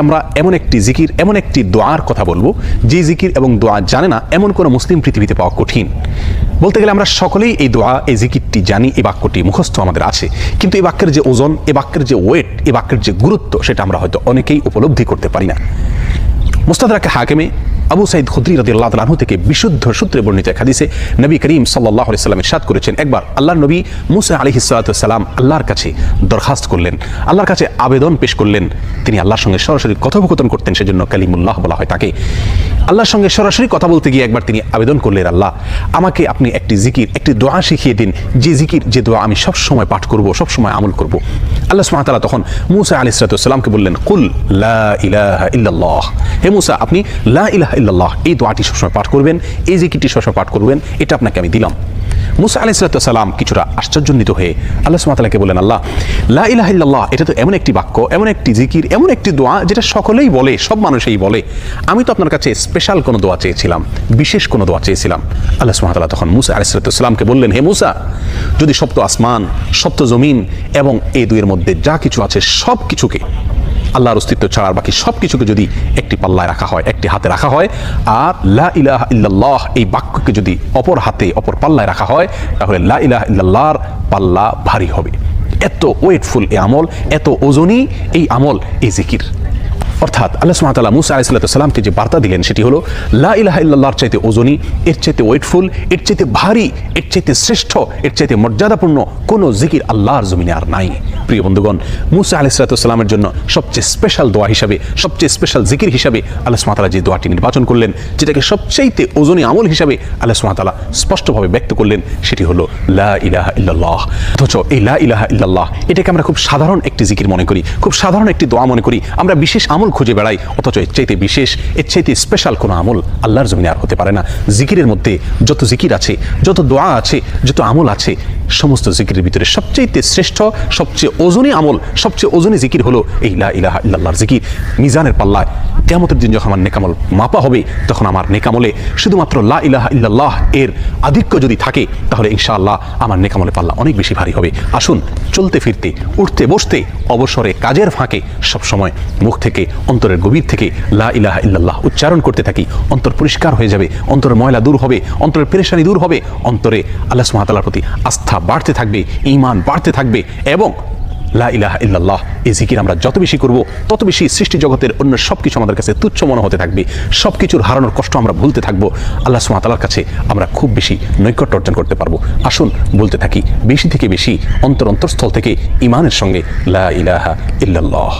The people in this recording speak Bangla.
আমরা এমন একটি জিকির, এমন একটি দোয়ার কথা বলবো যে জিকির এবং দোয়া জানে না এমন কোনো মুসলিম পৃথিবীতে পাওয়া কঠিন। বলতে গেলে আমরা সকলেই এই দোয়া, এই জিকিরটি জানি, এই বাক্যটি মুখস্থ আমাদের আছে, কিন্তু এই বাক্যের যে ওজন, এই বাক্যের যে ওয়েট, এই বাক্যের যে গুরুত্ব, সেটা আমরা হয়তো অনেকেই উপলব্ধি করতে পারি না। মুস্তাদরাক হাকিমে আবু সাঈদ খুদরি রাদিয়াল্লাহু তাআলা আনহু থেকে বিশুদ্ধ সূত্রে বর্ণিত এক হাদিসে নবী করিম সাল্লাল্লাহু আলাইহি ওয়াসাল্লাম ইরশাদ করেছেন, একবার আল্লাহর নবী মুসা আলাইহিস সালাতু ওয়াস সালাম আল্লাহর কাছে দরখাস্ত করলেন, আল্লাহর কাছে আবেদন পেশ করলেন। তিনি আল্লাহর সঙ্গে সরাসরি কথোপকথন করতেন, সেজন্য কালিমুল্লাহ বলা হয় তাকে। আল্লাহর সঙ্গে সরাসরি কথা বলতে গিয়ে একবার তিনি আবেদন করলেন, আল্লাহ আমাকে আপনি একটি জিকির, একটি দোয়া শিখিয়ে দিন, যে জিকির, যে দোয়া আমি সব সময় পাঠ করব, সব সময় আমল করব। আল্লাহ সুবহানাহু ওয়া তাআলা তখন মুসা আলাইহিস সালাতু ওয়াস সালামকে বললেন, কুল লা ইলাহা ইল্লাল্লাহ, হে মুসা আপনি লা ইলাহা ইল্লাল্লাহ এই দোয়াটি সবসময় পাঠ করবেন, এই জিকিরটি সবসময় পাঠ করবেন, এটা আপনাকে আমি দিলাম। মুসা আলাইহিস সালাম কিছুটা আশ্চর্যান্বিত হয়ে আল্লাহ সুবহানাহু ওয়া তাআলাকে বলেন, আল্লাহ লা ইলাহা ইল্লাল্লাহ এটা তো এমন একটি বাক্য, এমন একটি জিকির, এমন একটি দোয়া যেটা সকলেই বলে, সব মানুষই বলে। আমি তো আপনার কাছে স্পেশাল কোনো দোয়া চেয়েছিলাম, বিশেষ কোনো দোয়া চেয়েছিলাম। আল্লাহ সুবহানাহু ওয়া তাআলা তখন মুসা আলাইহিস সালামকে বললেন, হে মুসা, যদি সপ্ত আসমান, সপ্ত জমিন এবং এই দুইয়ের মধ্যে যা কিছু আছে সব কিছুকে, আল্লাহর অস্তিত্ব ছাড়া বাকি সব কিছুকে যদি একটি পাল্লায় রাখা হয়, একটি হাতে রাখা হয়, আর লা ইলাহা ইল্লাল্লাহ এই বাক্যকে যদি অপর হাতে, অপর পাল্লায় রাখা হয়, তাহলে লা ইলাহা ইল্লাল্লাহর পাল্লা ভারী হবে। এত ওয়েটফুল এই আমল, এত ওজনী এই আমল, এই জিকির। অর্থাৎ আল্লাহ সুবহানাহু ওয়া তাআলা মুসা আলাইহিস সালামকে যে বার্তা দিলেন সেটি হলো লা ইলাহা ইল্লাল্লাহর চাইতে ওজনী, এর চাইতে ওয়েটফুল, এর চাইতে ভারী, এর চাইতে শ্রেষ্ঠ, এর চাইতে মর্যাদাপূর্ণ কোনো জিকির আল্লাহর জমিনে আর নাই। প্রিয় বন্ধুগণ, মুসা আলাইহিস সালামের জন্য সবচেয়ে স্পেশাল দোয়া হিসাবে, সবচেয়ে স্পেশাল জিকির হিসাবে আল্লাহ সুবহানাহু ওয়া তাআলা যে দোয়াটি নির্বাচন করলেন, যেটাকে সবচাইতে ওজনী আমল হিসাবে আল্লাহ সুবহানাহু ওয়া তাআলা স্পষ্টভাবে ব্যক্ত করলেন, সেটি হলো লা ইলাহা ইল্লাল্লাহ। অথচ এই লা ইলাহা ইল্লাল্লাহ এটাকে আমরা খুব সাধারণ একটি জিকির মনে করি, খুব সাধারণ একটি দোয়া মনে করি, আমরা বিশেষ আমল খুঁজে বেড়াই। অথচ এর চাইতে বিশেষ, এর চাইতে স্পেশাল কোনো আমল আল্লাহর জমিনে আর হতে পারে না। জিকিরের মধ্যে যত জিকির আছে, যত দোয়া আছে, যত আমল আছে, সমস্ত জিকিরের ভিতরে সবচেয়ে শ্রেষ্ঠ, সবচেয়ে ওজনী আমল, সবচেয়ে ওজনী জিকির হলো এই লা ইলাহা ইল্লাল্লাহর জিকির। মিজানের পাল্লায় কিয়ামতের দিন যখন আমার নেকামল মাপা হবে, তখন আমার নেকামলে শুধুমাত্র লা ইলাহা ইল্লাল্লাহ এর আধিক্য যদি থাকে, তাহলে ইনশাআল্লাহ আমার নেকামলের পাল্লা অনেক বেশি ভারী হবে। আসুন চলতে ফিরতে, উঠতে বসতে, অবসরে, কাজের ফাঁকে সবসময় মুখ থেকে, অন্তরের গভীর থেকে লা ইলাহা ইল্লাল্লাহ উচ্চারণ করতে থাকি। অন্তর পরিষ্কার হয়ে যাবে, অন্তরের ময়লা দূর হবে, অন্তরের পেরেশানি দূর হবে, অন্তরে আল্লাহ সুবহানাহু ওয়া তাআলার প্রতি আস্থা বাড়তে থাকবে, ঈমান বাড়তে থাকবে। এবং লা ইলাহা ইল্লাল্লাহ এই জিকির আমরা যত বেশি করব, তত বেশি সৃষ্টি জগতের অন্য সব কিছু আমাদের কাছে তুচ্ছ মনে হতে থাকবে। সব কিছুর হারানোর কষ্ট আমরা ভুলতে থাকবো। আল্লাহ সুবহানাহু ওয়া তাআলার কাছে আমরা খুব বেশি নৈকট্য অর্জন করতে পারবো। আসুন বলতে থাকি বেশি থেকে বেশি অন্তরস্থল থেকে ঈমানের সঙ্গে লা ইলাহা ইল্লাল্লাহ।